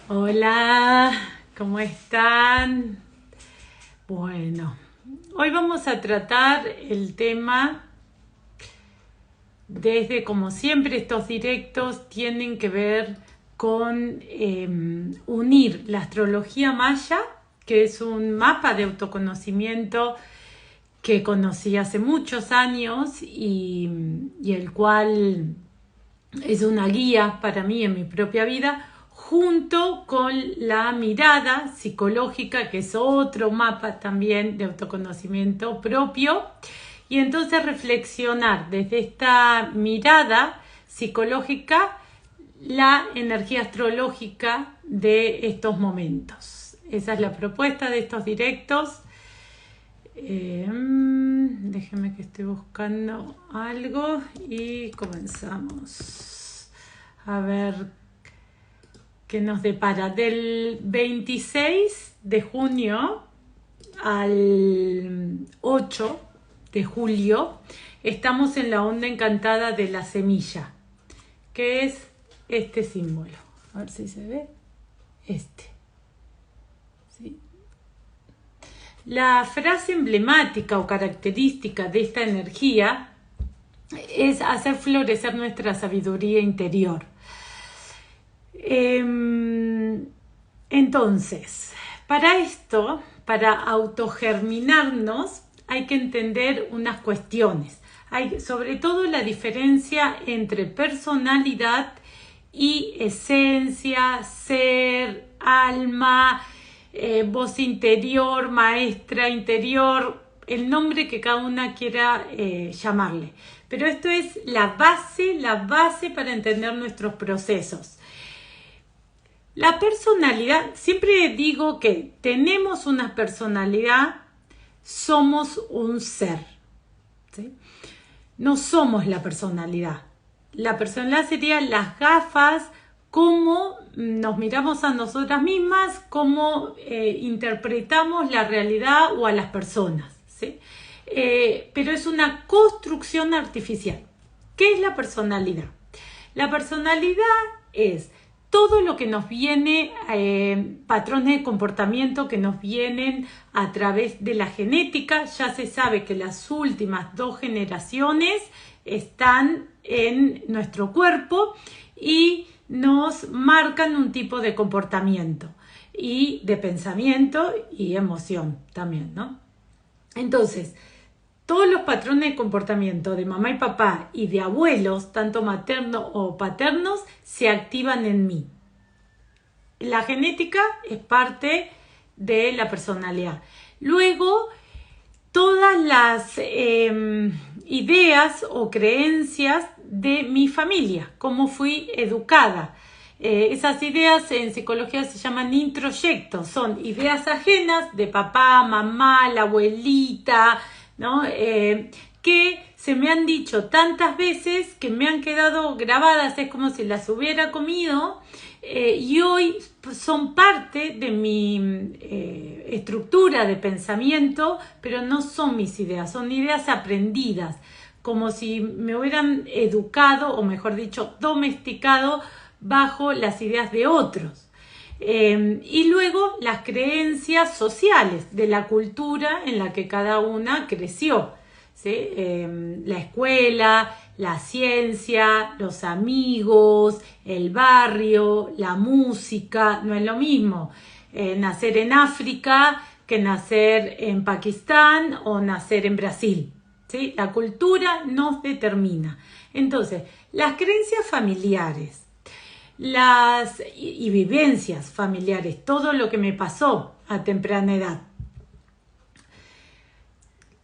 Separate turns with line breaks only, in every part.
Hola, ¿cómo están? Bueno, hoy vamos a tratar el tema desde, como siempre, estos directos tienen que ver con unir la astrología maya, que es un mapa de autoconocimiento que conocí hace muchos años y el cual es una guía para mí en mi propia vida, junto con la mirada psicológica, que es otro mapa también de autoconocimiento propio, y entonces reflexionar desde esta mirada psicológica la energía astrológica de estos momentos. Esa es la propuesta de estos directos. Déjenme que estoy buscando algo y comenzamos a ver qué nos depara. Del 26 de junio al 8 de julio estamos en la onda encantada de la semilla, que es este símbolo. A ver si se ve. ¿Sí? La frase emblemática o característica de esta energía es hacer florecer nuestra sabiduría interior. Entonces, para esto, para autogerminarnos, hay que entender unas cuestiones. Hay sobre todo la diferencia entre personalidad y esencia, ser, alma, voz interior, maestra interior, el nombre que cada una quiera llamarle. Pero esto es la base para entender nuestros procesos. La personalidad, siempre digo que tenemos una personalidad, somos un ser, ¿sí? No somos la personalidad. La personalidad sería las gafas, cómo nos miramos a nosotras mismas, cómo interpretamos la realidad o a las personas, ¿sí? Pero es una construcción artificial. ¿Qué es la personalidad? La personalidad es todo lo que nos viene, patrones de comportamiento que nos vienen a través de la genética. Ya se sabe que las últimas 2 generaciones están en nuestro cuerpo y nos marcan un tipo de comportamiento y de pensamiento y emoción también, ¿no? Entonces, todos los patrones de comportamiento de mamá y papá y de abuelos, tanto maternos o paternos, se activan en mí. La genética es parte de la personalidad. Luego, todas las ideas o creencias de mi familia, cómo fui educada. Esas ideas en psicología se llaman introyectos, son ideas ajenas de papá, mamá, la abuelita, ¿no? Que se me han dicho tantas veces que me han quedado grabadas, es como si las hubiera comido, y hoy son parte de mi estructura de pensamiento, pero no son mis ideas, son ideas aprendidas, como si me hubieran educado, o mejor dicho, domesticado bajo las ideas de otros. Y luego las creencias sociales de la cultura en la que cada una creció, ¿sí? La escuela, la ciencia, los amigos, el barrio, la música. No es lo mismo nacer en África que nacer en Pakistán o nacer en Brasil, ¿sí? La cultura nos determina. Entonces, las creencias familiares, y vivencias familiares, todo lo que me pasó a temprana edad,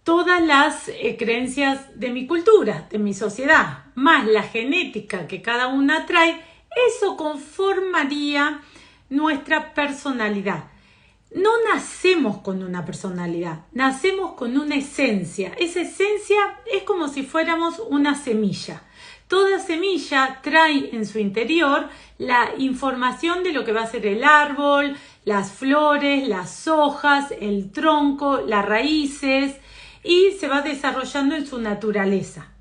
todas las creencias de mi cultura, de mi sociedad, más la genética que cada una trae, eso conformaría nuestra personalidad. No nacemos con una personalidad, nacemos con una esencia. Esa esencia es como si fuéramos una semilla. Toda semilla trae en su interior la información de lo que va a ser el árbol, las flores, las hojas, el tronco, las raíces, y se va desarrollando en su naturaleza.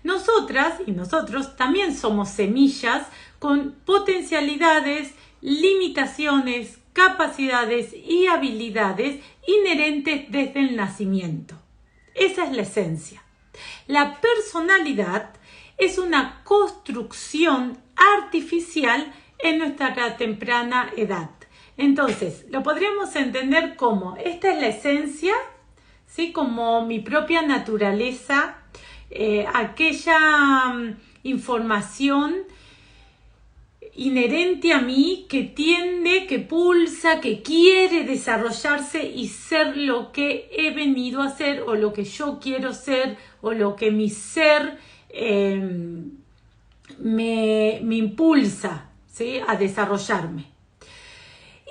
Nosotras y nosotros también somos semillas con potencialidades limitaciones, capacidades y habilidades inherentes desde el nacimiento. Esa es la esencia. La personalidad es una construcción artificial en nuestra temprana edad. Entonces, lo podríamos entender como, esta es la esencia, ¿sí? Como mi propia naturaleza, aquella información inherente a mí que tiende, que pulsa, que quiere desarrollarse y ser lo que he venido a ser o lo que yo quiero ser o lo que mi ser me impulsa, ¿sí? A desarrollarme.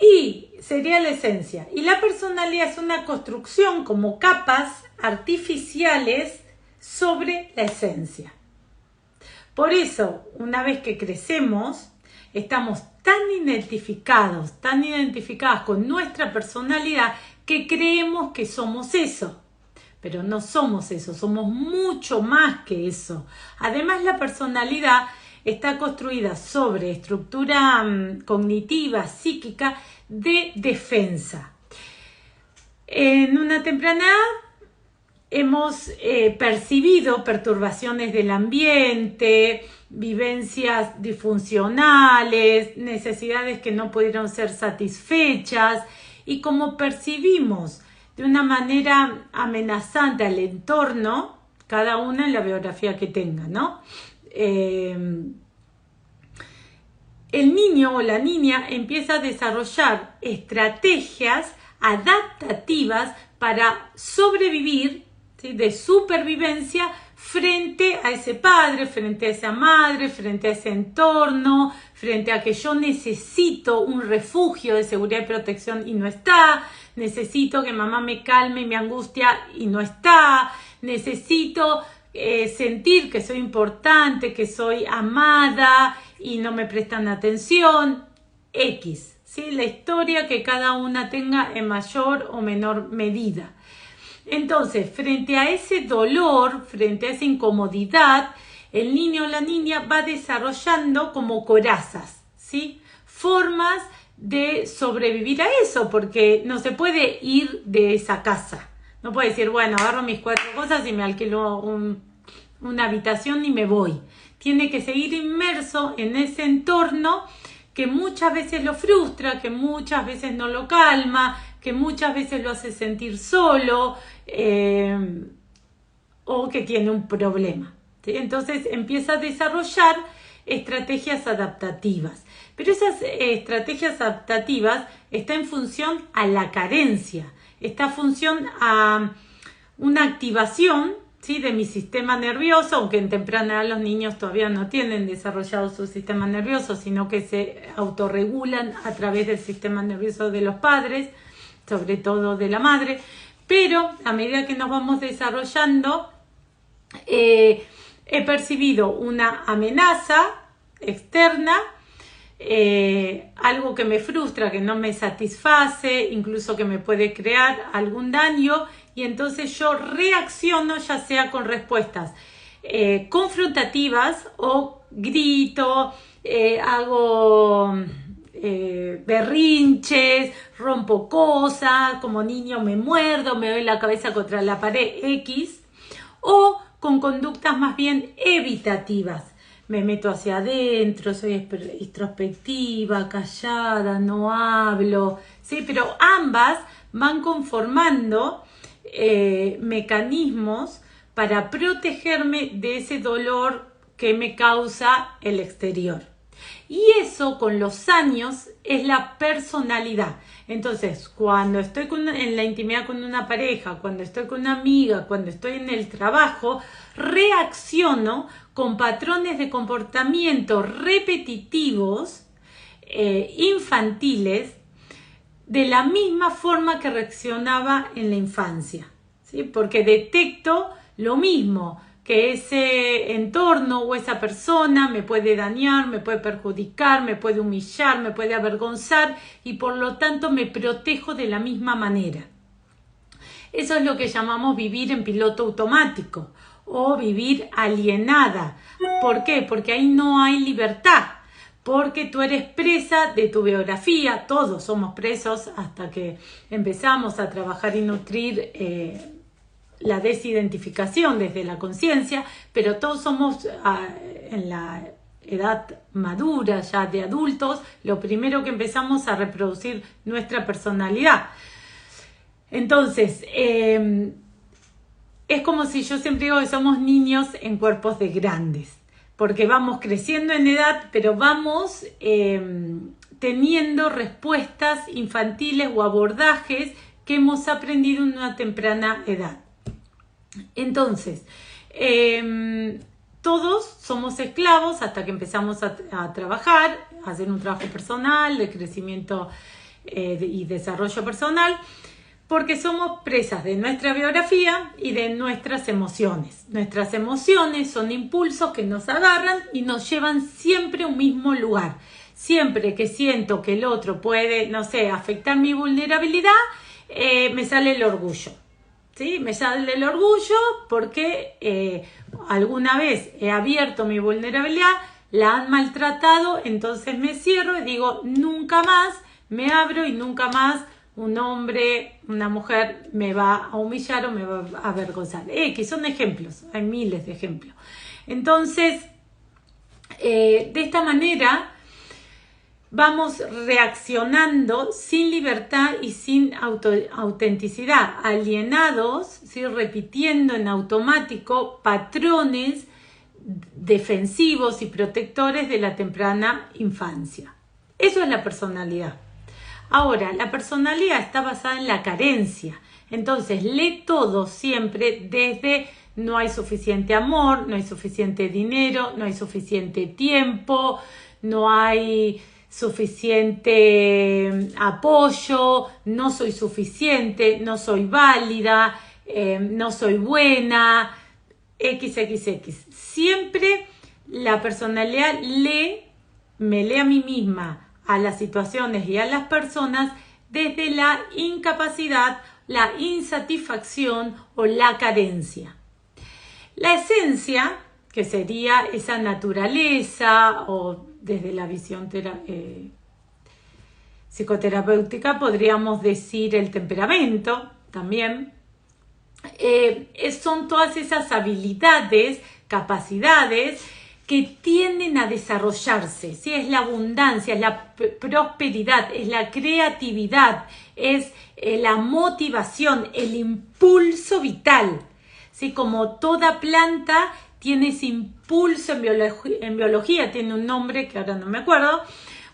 Y sería la esencia. Y la personalidad es una construcción como capas artificiales sobre la esencia. Por eso, una vez que crecemos, estamos tan identificadas con nuestra personalidad que creemos que somos eso. Pero no somos eso, somos mucho más que eso. Además, la personalidad está construida sobre estructura cognitiva, psíquica, de defensa. En una temprana edad hemos percibido perturbaciones del ambiente, vivencias disfuncionales, necesidades que no pudieron ser satisfechas, y como percibimos de una manera amenazante al entorno, cada una en la biografía que tenga, ¿no? El niño o la niña empieza a desarrollar estrategias adaptativas para sobrevivir, ¿sí? De supervivencia frente a ese padre, frente a esa madre, frente a ese entorno, frente a que yo necesito un refugio de seguridad y protección y no está, necesito que mamá me calme mi angustia y no está, necesito sentir que soy importante, que soy amada y no me prestan atención, X, ¿sí? La historia que cada una tenga en mayor o menor medida. Entonces, frente a ese dolor, frente a esa incomodidad, el niño o la niña va desarrollando como corazas, ¿sí? Formas de sobrevivir a eso, porque no se puede ir de esa casa. No puede decir, bueno, agarro mis 4 cosas y me alquilo una habitación y me voy. Tiene que seguir inmerso en ese entorno que muchas veces lo frustra, que muchas veces no lo calma, que muchas veces lo hace sentir solo o que tiene un problema, ¿sí? Entonces empieza a desarrollar estrategias adaptativas. Pero esas estrategias adaptativas están en función a la carencia, está en función a una activación, ¿sí? De mi sistema nervioso, aunque en temprana edad los niños todavía no tienen desarrollado su sistema nervioso, sino que se autorregulan a través del sistema nervioso de los padres, sobre todo de la madre, pero a medida que nos vamos desarrollando, he percibido una amenaza externa, algo que me frustra, que no me satisface, incluso que me puede crear algún daño, y entonces yo reacciono ya sea con respuestas confrontativas o grito, hago berrinches, rompo cosas, como niño me muerdo, me doy la cabeza contra la pared X, o con conductas más bien evitativas. Me meto hacia adentro, soy introspectiva, callada, no hablo, ¿sí? Pero ambas van conformando mecanismos para protegerme de ese dolor que me causa el exterior. Y eso con los años es la personalidad. Entonces, cuando estoy en la intimidad con una pareja, cuando estoy con una amiga, cuando estoy en el trabajo, reacciono con patrones de comportamiento repetitivos, infantiles, de la misma forma que reaccionaba en la infancia, ¿sí? Porque detecto lo mismo, que ese entorno o esa persona me puede dañar, me puede perjudicar, me puede humillar, me puede avergonzar, y por lo tanto me protejo de la misma manera. Eso es lo que llamamos vivir en piloto automático o vivir alienada. ¿Por qué? Porque ahí no hay libertad. porque tú eres presa de tu biografía, todos somos presos hasta que empezamos a trabajar y nutrir la desidentificación desde la conciencia, pero todos somos en la edad madura, ya de adultos, lo primero que empezamos a reproducir nuestra personalidad. Entonces, es como si yo siempre digo que somos niños en cuerpos de grandes, porque vamos creciendo en edad, pero vamos teniendo respuestas infantiles o abordajes que hemos aprendido en una temprana edad. Entonces, todos somos esclavos hasta que empezamos a trabajar, a hacer un trabajo personal, de crecimiento y desarrollo personal, porque somos presas de nuestra biografía y de nuestras emociones. Nuestras emociones son impulsos que nos agarran y nos llevan siempre a un mismo lugar. Siempre que siento que el otro puede, no sé, afectar mi vulnerabilidad, me sale el orgullo. ¿Sí? Me sale el orgullo porque alguna vez he abierto mi vulnerabilidad, la han maltratado, entonces me cierro y digo, nunca más me abro y nunca más un hombre, una mujer me va a humillar o me va a avergonzar. Que son ejemplos, hay miles de ejemplos. Entonces, de esta manera vamos reaccionando sin libertad y sin autenticidad, alienados, ¿sí? Repitiendo en automático patrones defensivos y protectores de la temprana infancia. Eso es la personalidad. Ahora, la personalidad está basada en la carencia. Entonces, lee todo siempre desde no hay suficiente amor, no hay suficiente dinero, no hay suficiente tiempo, no hay suficiente apoyo, no soy suficiente, no soy válida, no soy buena, XXX. Siempre la personalidad me lee a mí misma, a las situaciones y a las personas desde la incapacidad, la insatisfacción o la carencia. La esencia, que sería esa naturaleza o desde la visión psicoterapéutica podríamos decir el temperamento también, son todas esas habilidades, capacidades que tienden a desarrollarse, ¿sí? Es la abundancia, es la prosperidad, es la creatividad, es la motivación, el impulso vital, ¿sí? Como toda planta tiene ese impulso en biología, tiene un nombre que ahora no me acuerdo,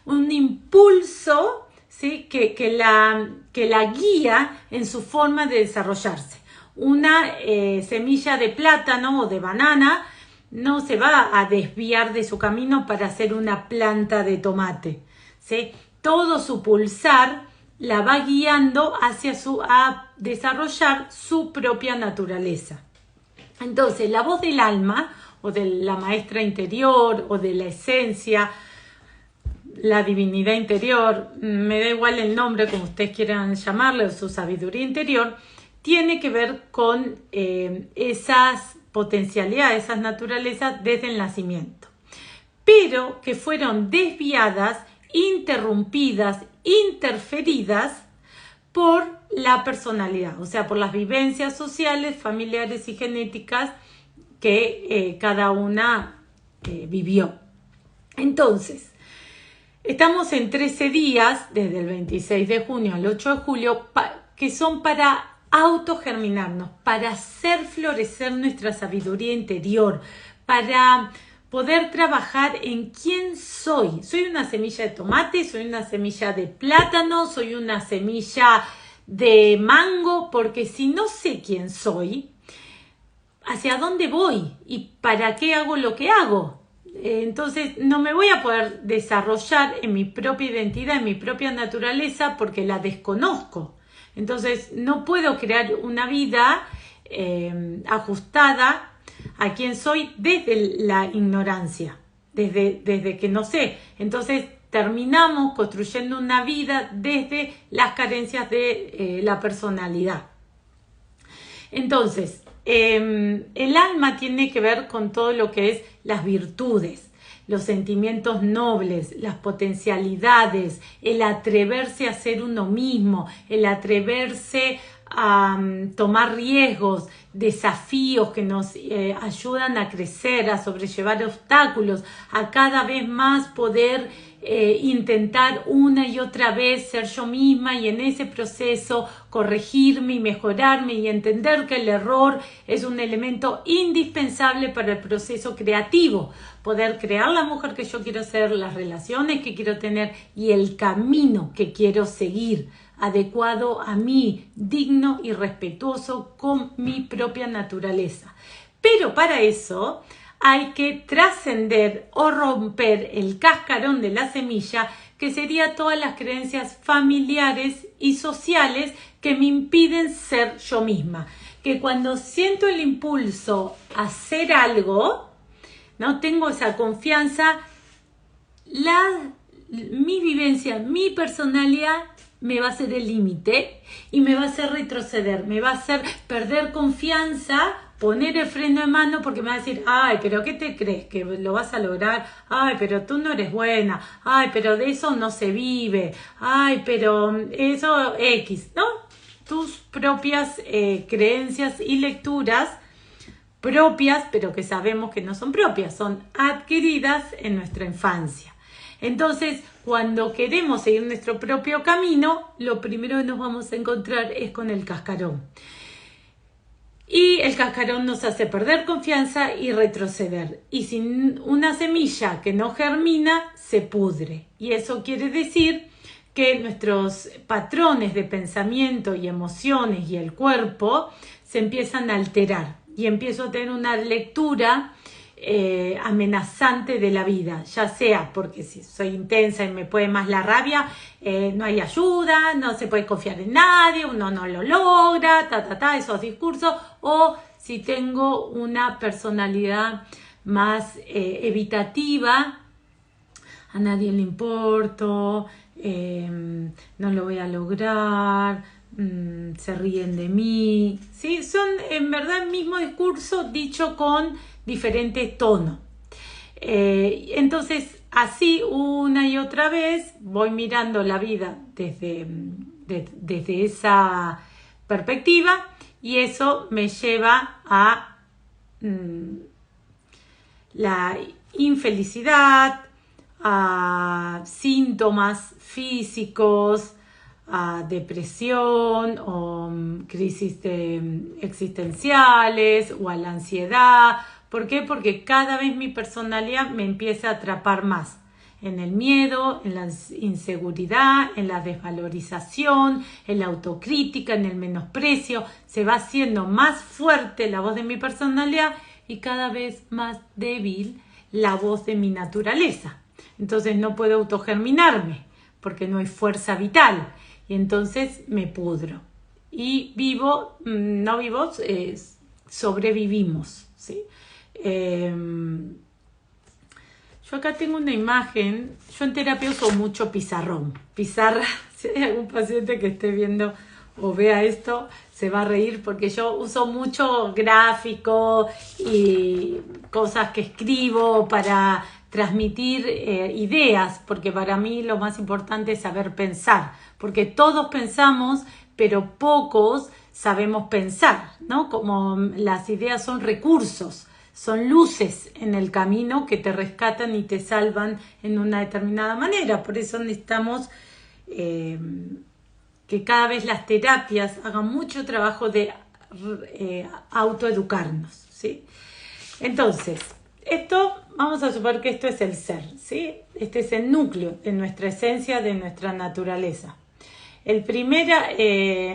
un impulso, ¿sí? que la guía en su forma de desarrollarse. Una semilla de plátano o de banana no se va a desviar de su camino para hacer una planta de tomate, ¿sí? Todo su pulsar la va guiando a desarrollar su propia naturaleza. Entonces, la voz del alma, o de la maestra interior, o de la esencia, la divinidad interior, me da igual el nombre como ustedes quieran llamarle, o su sabiduría interior, tiene que ver con esas potencialidades, esas naturalezas desde el nacimiento, pero que fueron desviadas, interrumpidas, interferidas por la personalidad, o sea, por las vivencias sociales, familiares y genéticas que cada una vivió. Entonces, estamos en 13 días, desde el 26 de junio al 8 de julio, que son para autogerminarnos, para hacer florecer nuestra sabiduría interior, para poder trabajar en quién soy. ¿Soy una semilla de tomate? ¿Soy una semilla de plátano? ¿Soy una semilla de mango? Porque si no sé quién soy, ¿hacia dónde voy? ¿Y para qué hago lo que hago? Entonces no me voy a poder desarrollar en mi propia identidad, en mi propia naturaleza, porque la desconozco. Entonces no puedo crear una vida ajustada a quién soy desde la ignorancia, desde que no sé. Entonces terminamos construyendo una vida desde las carencias de la personalidad. Entonces, el alma tiene que ver con todo lo que es las virtudes. los sentimientos nobles, las potencialidades, el atreverse a ser uno mismo, el atreverse a tomar riesgos, desafíos que nos ayudan a crecer, a sobrellevar obstáculos, a cada vez más poder intentar una y otra vez ser yo misma y en ese proceso corregirme y mejorarme y entender que el error es un elemento indispensable para el proceso creativo, poder crear la mujer que yo quiero ser, las relaciones que quiero tener y el camino que quiero seguir, adecuado a mí, digno y respetuoso con mi propia naturaleza. Pero para eso hay que trascender o romper el cascarón de la semilla, que sería todas las creencias familiares y sociales que me impiden ser yo misma. Que cuando siento el impulso a hacer algo, no tengo esa confianza, mi vivencia, mi personalidad me va a hacer el límite y me va a hacer retroceder, me va a hacer perder confianza, poner el freno de mano porque me va a decir, ay, pero ¿qué te crees? ¿Que lo vas a lograr? Ay, pero tú no eres buena. Ay, pero de eso no se vive. Ay, pero eso X, ¿no? Tus propias creencias y lecturas propias, pero que sabemos que no son propias, son adquiridas en nuestra infancia. Entonces, cuando queremos seguir nuestro propio camino, lo primero que nos vamos a encontrar es con el cascarón. Y el cascarón nos hace perder confianza y retroceder. Y sin una semilla que no germina, se pudre. Y eso quiere decir que nuestros patrones de pensamiento y emociones y el cuerpo se empiezan a alterar. Y empiezo a tener una lectura amenazante de la vida, ya sea porque si soy intensa y me puede más la rabia, no hay ayuda, no se puede confiar en nadie, uno no lo logra, esos discursos, o si tengo una personalidad más evitativa, a nadie le importo, no lo voy a lograr, se ríen de mí, ¿sí? Son en verdad el mismo discurso dicho con diferente tono. Entonces, así una y otra vez voy mirando la vida desde esa perspectiva y eso me lleva a la infelicidad, a síntomas físicos, a depresión o crisis existenciales o a la ansiedad. ¿Por qué? Porque cada vez mi personalidad me empieza a atrapar más en el miedo, en la inseguridad, en la desvalorización, en la autocrítica, en el menosprecio. Se va haciendo más fuerte la voz de mi personalidad y cada vez más débil la voz de mi naturaleza. Entonces no puedo autogerminarme porque no hay fuerza vital y entonces me pudro. Y sobrevivimos, ¿sí? Yo acá tengo una imagen. Yo en terapia uso mucho pizarra. Si hay algún paciente que esté viendo o vea esto, se va a reír porque yo uso mucho gráfico y cosas que escribo para transmitir ideas, porque para mí lo más importante es saber pensar, porque todos pensamos, pero pocos sabemos pensar, ¿no? Como las ideas son recursos, son luces en el camino que te rescatan y te salvan en una determinada manera. Por eso necesitamos que cada vez las terapias hagan mucho trabajo de autoeducarnos, ¿sí? Entonces, vamos a suponer que esto es el ser, ¿sí? Este es el núcleo de nuestra esencia, de nuestra naturaleza. El primer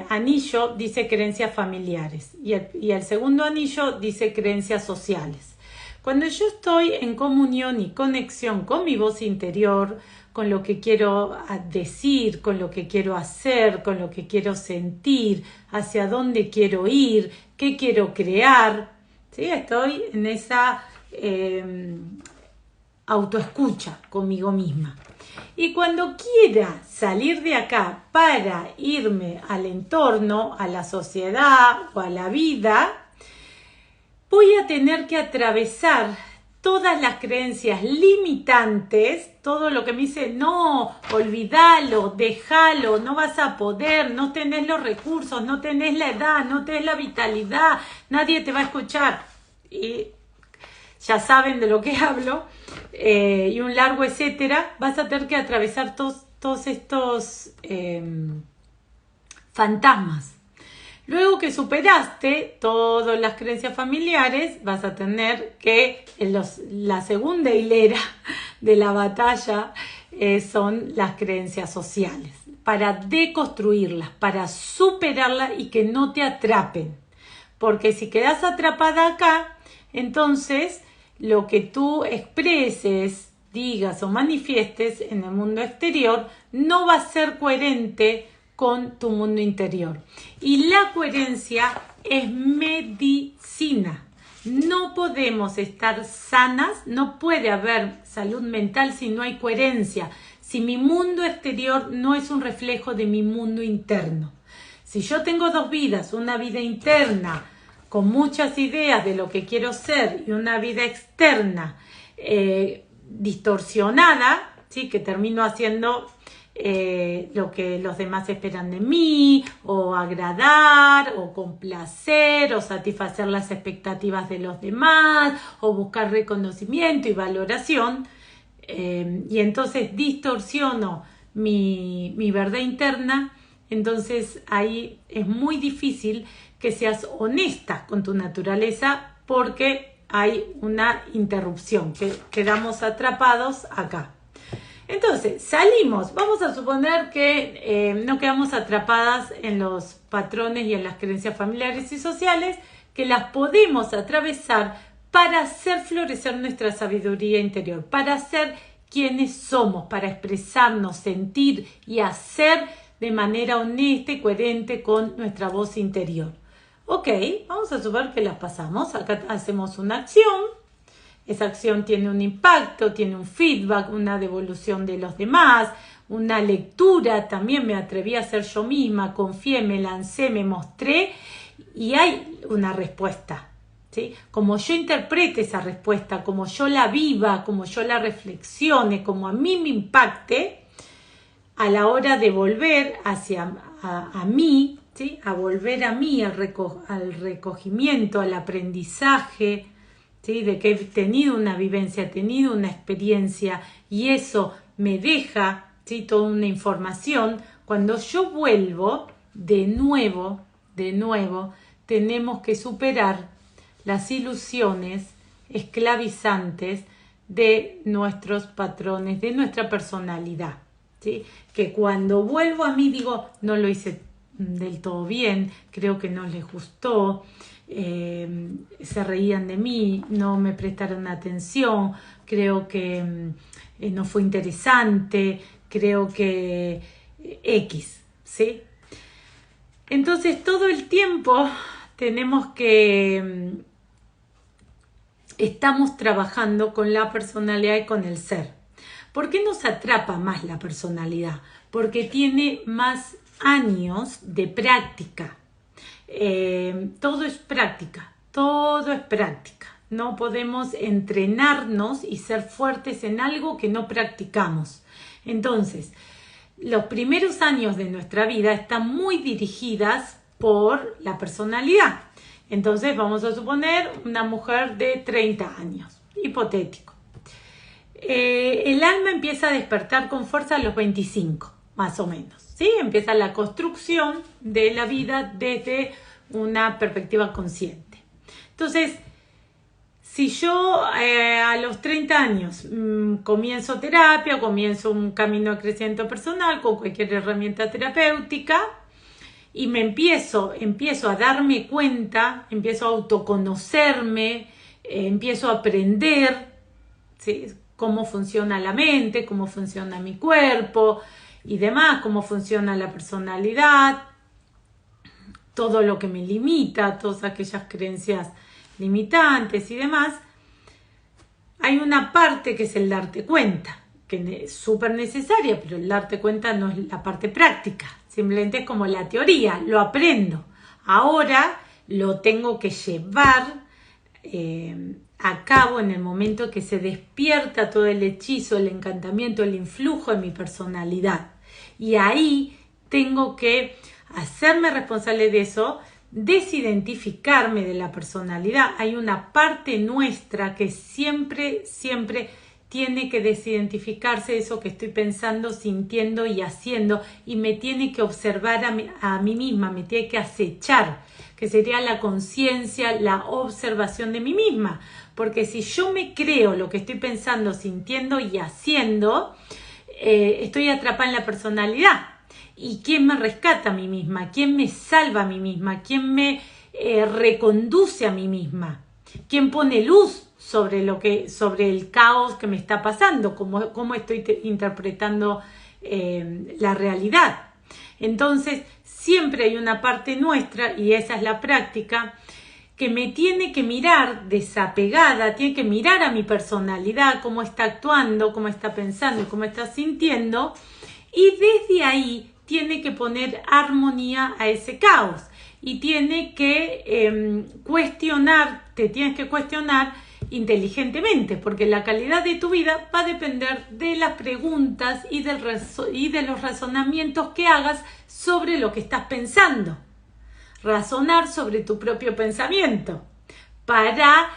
anillo dice creencias familiares y el segundo anillo dice creencias sociales. Cuando yo estoy en comunión y conexión con mi voz interior, con lo que quiero decir, con lo que quiero hacer, con lo que quiero sentir, hacia dónde quiero ir, qué quiero crear, ¿sí? Estoy en esa autoescucha conmigo misma. Y cuando quiera salir de acá para irme al entorno, a la sociedad o a la vida, voy a tener que atravesar todas las creencias limitantes, todo lo que me dice, no, olvídalo, déjalo, no vas a poder, no tenés los recursos, no tenés la edad, no tenés la vitalidad, nadie te va a escuchar. Y ya saben de lo que hablo, y un largo etcétera, vas a tener que atravesar todos estos fantasmas. Luego que superaste todas las creencias familiares, vas a tener que la segunda hilera de la batalla son las creencias sociales, para deconstruirlas, para superarlas y que no te atrapen. Porque si quedas atrapada acá, entonces lo que tú expreses, digas o manifiestes en el mundo exterior no va a ser coherente con tu mundo interior. Y la coherencia es medicina. No podemos estar sanas, no puede haber salud mental si no hay coherencia, si mi mundo exterior no es un reflejo de mi mundo interno. Si yo tengo dos vidas, una vida interna con muchas ideas de lo que quiero ser y una vida externa distorsionada, ¿sí? Que termino haciendo lo que los demás esperan de mí, o agradar, o complacer, o satisfacer las expectativas de los demás, o buscar reconocimiento y valoración, y entonces distorsiono mi verdad interna. Entonces ahí es muy difícil que seas honesta con tu naturaleza, porque hay una interrupción, que quedamos atrapados acá. Entonces, salimos. Vamos a suponer que no quedamos atrapadas en los patrones y en las creencias familiares y sociales, que las podemos atravesar para hacer florecer nuestra sabiduría interior, para ser quienes somos, para expresarnos, sentir y hacer de manera honesta y coherente con nuestra voz interior. Ok, vamos a suponer que las pasamos. Acá hacemos una acción. Esa acción tiene un impacto, tiene un feedback, una devolución de los demás, una lectura. También me atreví a ser yo misma, confié, me lancé, me mostré y hay una respuesta, ¿sí? Como yo interprete esa respuesta, como yo la viva, como yo la reflexione, como a mí me impacte, a la hora de volver a mí, ¿sí? A volver a mí, al recogimiento, al aprendizaje, ¿sí? De que he tenido una vivencia, he tenido una experiencia y eso me deja, ¿sí? Toda una información. Cuando yo vuelvo, de nuevo, tenemos que superar las ilusiones esclavizantes de nuestros patrones, de nuestra personalidad, ¿sí? Que cuando vuelvo a mí digo, no lo hice del todo bien, creo que no les gustó, se reían de mí, no me prestaron atención, creo que no fue interesante, creo que X, ¿sí? Entonces todo el tiempo tenemos que estamos trabajando con la personalidad y con el ser. ¿Por qué nos atrapa más la personalidad? Porque tiene más años de práctica. Todo es práctica, todo es práctica. No podemos entrenarnos y ser fuertes en algo que no practicamos. Entonces, los primeros años de nuestra vida están muy dirigidas por la personalidad. Entonces, vamos a suponer una mujer de 30 años, hipotético. El alma empieza a despertar con fuerza a los 25, más o menos, ¿sí? Empieza la construcción de la vida desde una perspectiva consciente. Entonces, si yo a los 30 años comienzo terapia, comienzo un camino de crecimiento personal con cualquier herramienta terapéutica y me empiezo a darme cuenta, empiezo a autoconocerme, empiezo a aprender, ¿sí? Cómo funciona la mente, cómo funciona mi cuerpo y demás, cómo funciona la personalidad, todo lo que me limita, todas aquellas creencias limitantes y demás. Hay una parte que es el darte cuenta, que es súper necesaria, pero el darte cuenta no es la parte práctica, simplemente es como la teoría, lo aprendo. Ahora lo tengo que llevar a cabo en el momento que se despierta todo el hechizo, el encantamiento, el influjo en mi personalidad. Y ahí tengo que hacerme responsable de eso, desidentificarme de la personalidad. Hay una parte nuestra que siempre tiene que desidentificarse de eso que estoy pensando, sintiendo y haciendo, y me tiene que observar a mí misma, me tiene que acechar, que sería la conciencia, la observación de mí misma. Porque si yo me creo lo que estoy pensando, sintiendo y haciendo, estoy atrapada en la personalidad. ¿Y quién me rescata a mí misma? ¿Quién me salva a mí misma? ¿Quién me reconduce a mí misma? ¿Quién pone luz sobre el caos que me está pasando? ¿Cómo estoy interpretando la realidad? Entonces, siempre hay una parte nuestra, y esa es la práctica, que me tiene que mirar desapegada, tiene que mirar a mi personalidad, cómo está actuando, cómo está pensando y cómo está sintiendo, y desde ahí tiene que poner armonía a ese caos y tiene que te tienes que cuestionar inteligentemente, porque la calidad de tu vida va a depender de las preguntas y de los razonamientos que hagas sobre lo que estás pensando. Razonar sobre tu propio pensamiento para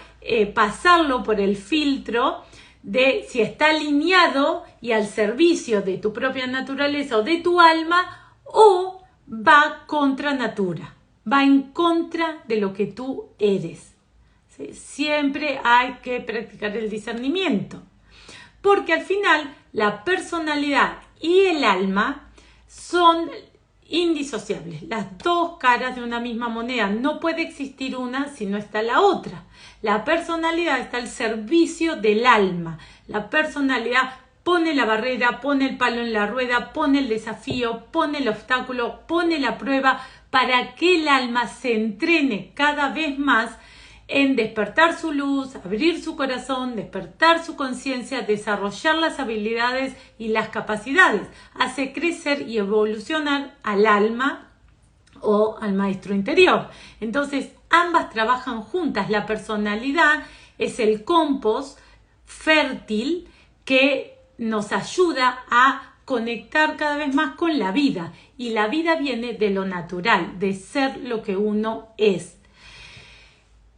pasarlo por el filtro de si está alineado y al servicio de tu propia naturaleza o de tu alma, o va contra natura, va en contra de lo que tú eres. ¿Sí? Siempre hay que practicar el discernimiento, porque al final la personalidad y el alma son indisociables, las dos caras de una misma moneda. No puede existir una si no está la otra. La personalidad está al servicio del alma. La personalidad pone la barrera, pone el palo en la rueda, pone el desafío, pone el obstáculo, pone la prueba para que el alma se entrene cada vez más en despertar su luz, abrir su corazón, despertar su conciencia, desarrollar las habilidades y las capacidades. Hace crecer y evolucionar al alma o al maestro interior. Entonces, ambas trabajan juntas. La personalidad es el compost fértil que nos ayuda a conectar cada vez más con la vida. Y la vida viene de lo natural, de ser lo que uno es.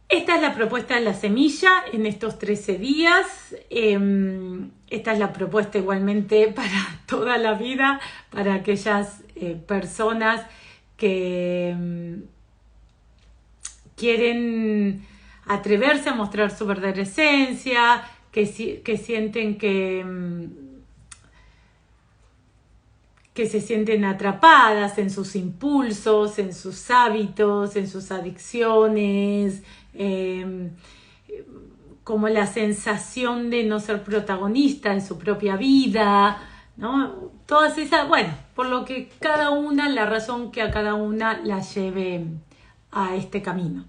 Esta es la propuesta de la semilla en estos 13 días. Esta es la propuesta igualmente para toda la vida, para aquellas personas que quieren atreverse a mostrar su verdadera esencia, que sienten que se sienten atrapadas en sus impulsos, en sus hábitos, en sus adicciones, como la sensación de no ser protagonista en su propia vida, ¿no? Todas esas, bueno, por lo que cada una, la razón que a cada una la lleve a este camino.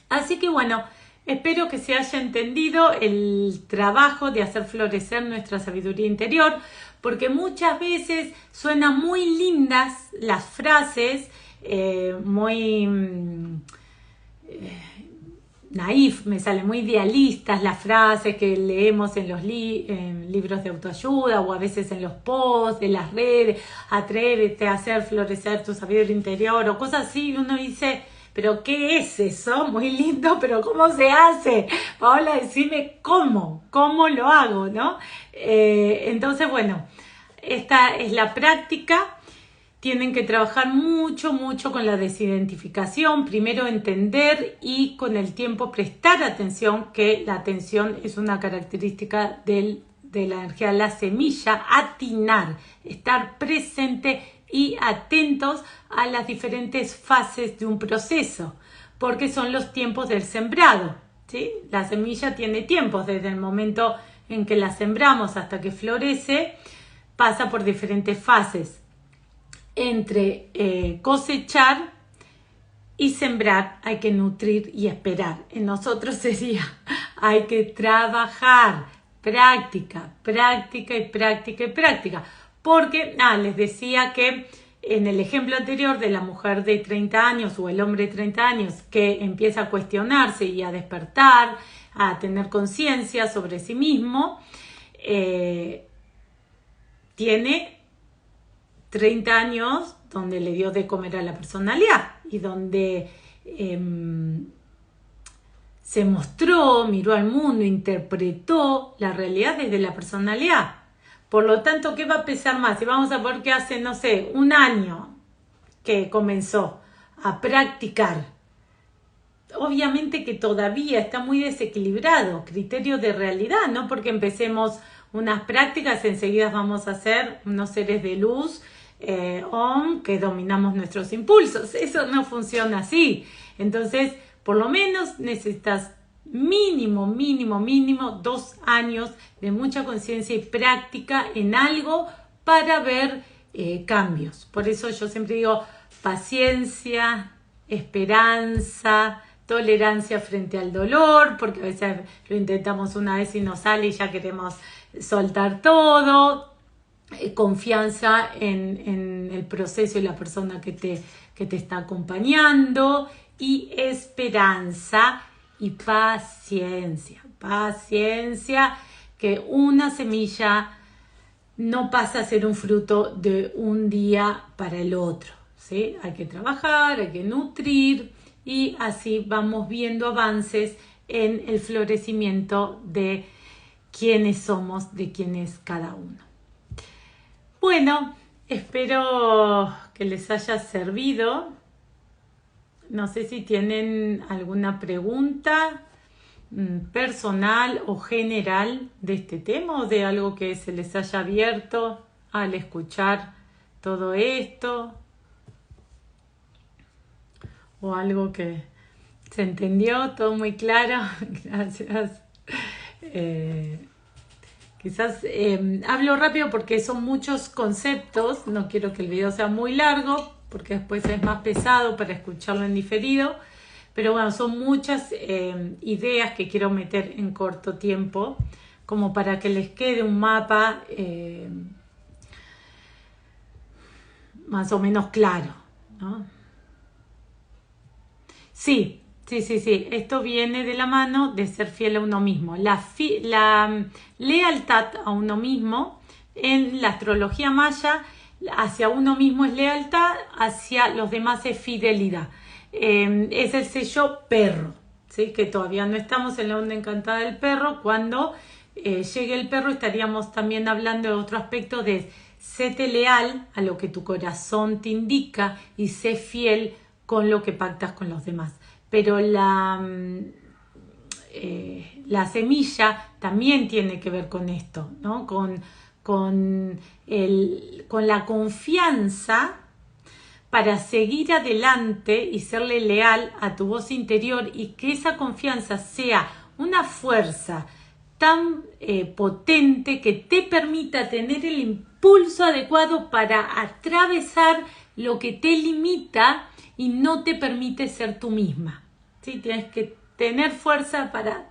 Así que bueno, espero que se haya entendido el trabajo de hacer florecer nuestra sabiduría interior, porque muchas veces suenan muy lindas las frases, muy naif, me salen muy idealistas las frases que leemos en los libros de autoayuda o a veces en los posts de las redes, atrévete a hacer florecer tu sabiduría interior o cosas así, y uno dice, ¿pero qué es eso? Muy lindo, pero ¿cómo se hace? Paola, decime cómo lo hago, ¿no? Entonces, bueno, esta es la práctica. Tienen que trabajar mucho con la desidentificación, primero entender y con el tiempo prestar atención, que la atención es una característica de la energía de la semilla, atinar, estar presente y atentos a las diferentes fases de un proceso, porque son los tiempos del sembrado, ¿sí? La semilla tiene tiempos, desde el momento en que la sembramos hasta que florece, pasa por diferentes fases. Entre cosechar y sembrar hay que nutrir y esperar. En nosotros sería, hay que trabajar, práctica. Porque, les decía que en el ejemplo anterior de la mujer de 30 años o el hombre de 30 años que empieza a cuestionarse y a despertar, a tener conciencia sobre sí mismo, tiene 30 años donde le dio de comer a la personalidad y donde se mostró, miró al mundo, interpretó la realidad desde la personalidad. Por lo tanto, ¿qué va a pesar más? Si vamos a ver que hace, no sé, un año que comenzó a practicar, obviamente que todavía está muy desequilibrado, criterio de realidad, no porque empecemos unas prácticas, enseguida vamos a ser unos seres de luz, que dominamos nuestros impulsos. Eso no funciona así. Entonces, por lo menos necesitas mínimo 2 años de mucha conciencia y práctica en algo para ver cambios. Por eso yo siempre digo paciencia, esperanza, tolerancia frente al dolor, porque a veces lo intentamos una vez y no sale y ya queremos soltar todo. Confianza en el proceso y la persona que te está acompañando, y esperanza y paciencia, que una semilla no pasa a ser un fruto de un día para el otro, ¿sí? Hay que trabajar, hay que nutrir, y así vamos viendo avances en el florecimiento de quiénes somos, de quién es cada uno. Bueno, espero que les haya servido. No sé si tienen alguna pregunta personal o general de este tema, o de algo que se les haya abierto al escuchar todo esto, o algo que se entendió, todo muy claro. Gracias. Quizás hablo rápido porque son muchos conceptos, no quiero que el video sea muy largo porque después es más pesado para escucharlo en diferido, pero bueno, son muchas ideas que quiero meter en corto tiempo, como para que les quede un mapa más o menos claro, ¿no? Sí. Esto viene de la mano de ser fiel a uno mismo. La lealtad a uno mismo en la astrología maya, hacia uno mismo es lealtad, hacia los demás es fidelidad. Es el sello perro, ¿sí? Que todavía no estamos en la onda encantada del perro. Cuando llegue el perro estaríamos también hablando de otro aspecto de séte leal a lo que tu corazón te indica y sé fiel con lo que pactas con los demás. Pero la semilla también tiene que ver con esto, ¿no? Con la confianza para seguir adelante y serle leal a tu voz interior, y que esa confianza sea una fuerza tan potente que te permita tener el impulso adecuado para atravesar lo que te limita y no te permite ser tú misma, ¿sí? Tienes que tener fuerza para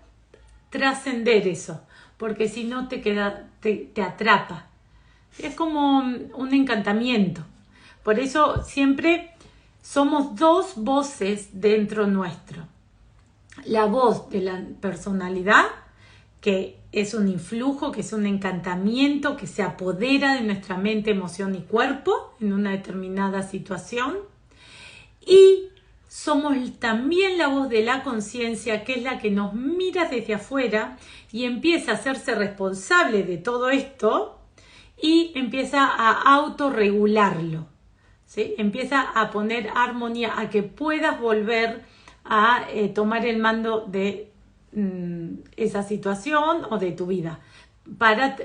trascender eso, porque si no te atrapa. Es como un encantamiento. Por eso siempre somos dos voces dentro nuestro. La voz de la personalidad, que es un influjo, que es un encantamiento, que se apodera de nuestra mente, emoción y cuerpo en una determinada situación. Y somos también la voz de la conciencia, que es la que nos mira desde afuera y empieza a hacerse responsable de todo esto y empieza a autorregularlo, ¿sí? Empieza a poner armonía, a que puedas volver a tomar el mando de esa situación o de tu vida, para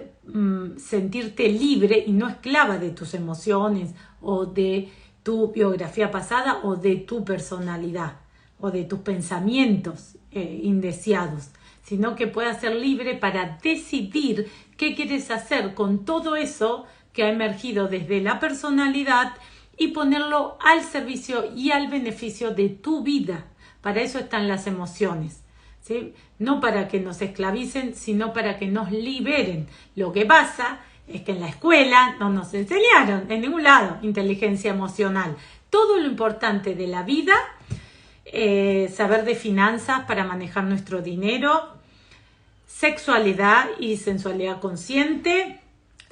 sentirte libre y no esclava de tus emociones o de tu biografía pasada o de tu personalidad o de tus pensamientos indeseados, sino que puedas ser libre para decidir qué quieres hacer con todo eso que ha emergido desde la personalidad y ponerlo al servicio y al beneficio de tu vida. Para eso están las emociones, ¿sí? No para que nos esclavicen, sino para que nos liberen. Lo que pasa es que en la escuela no nos enseñaron en ningún lado inteligencia emocional. Todo lo importante de la vida, saber de finanzas para manejar nuestro dinero, sexualidad y sensualidad consciente,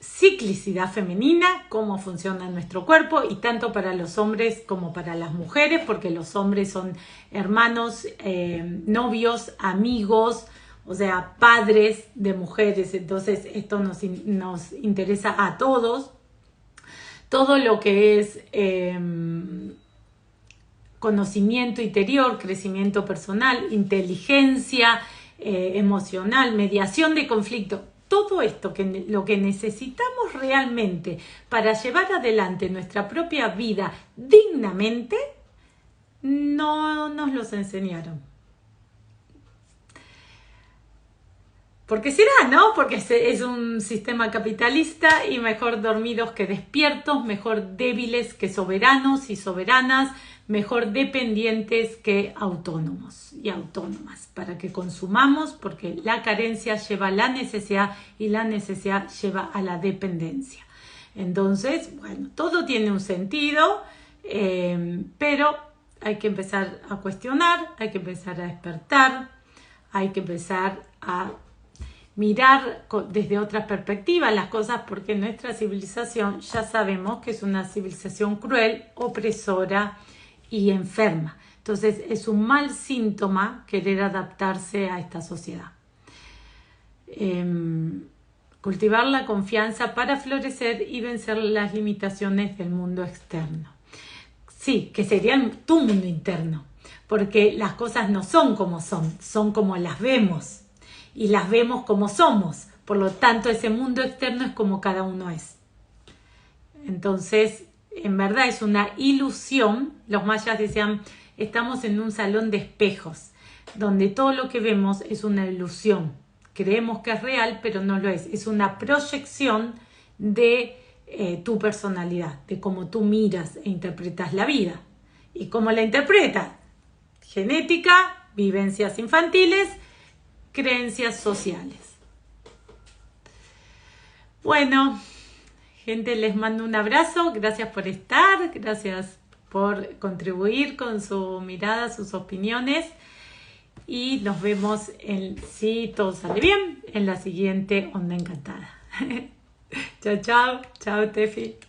ciclicidad femenina, cómo funciona nuestro cuerpo, y tanto para los hombres como para las mujeres, porque los hombres son hermanos, novios, amigos, o sea, padres de mujeres. Entonces esto nos interesa a todos. Todo lo que es conocimiento interior, crecimiento personal, inteligencia emocional, mediación de conflicto. Todo esto, lo que necesitamos realmente para llevar adelante nuestra propia vida dignamente, no nos los enseñaron. ¿Por qué será, no? Porque es un sistema capitalista, y mejor dormidos que despiertos, mejor débiles que soberanos y soberanas, mejor dependientes que autónomos y autónomas, para que consumamos, porque la carencia lleva a la necesidad y la necesidad lleva a la dependencia. Entonces, bueno, todo tiene un sentido, pero hay que empezar a cuestionar, hay que empezar a despertar, hay que empezar a mirar desde otra perspectiva las cosas, porque nuestra civilización ya sabemos que es una civilización cruel, opresora y enferma. Entonces es un mal síntoma querer adaptarse a esta sociedad. Cultivar la confianza para florecer y vencer las limitaciones del mundo externo. Sí, que sería tu mundo interno, porque las cosas no son como son como las vemos. Y las vemos como somos, por lo tanto ese mundo externo es como cada uno es. Entonces, en verdad es una ilusión. Los mayas decían, estamos en un salón de espejos, donde todo lo que vemos es una ilusión. Creemos que es real, pero no lo es. Es una proyección de tu personalidad, de cómo tú miras e interpretas la vida. ¿Y cómo la interpretas? Genética, vivencias infantiles, creencias sociales. Bueno, gente, les mando un abrazo. Gracias por estar, gracias por contribuir con su mirada, sus opiniones, y nos vemos, si todo sale bien, en la siguiente Onda Encantada. Chao, chao. Chao, Tefi.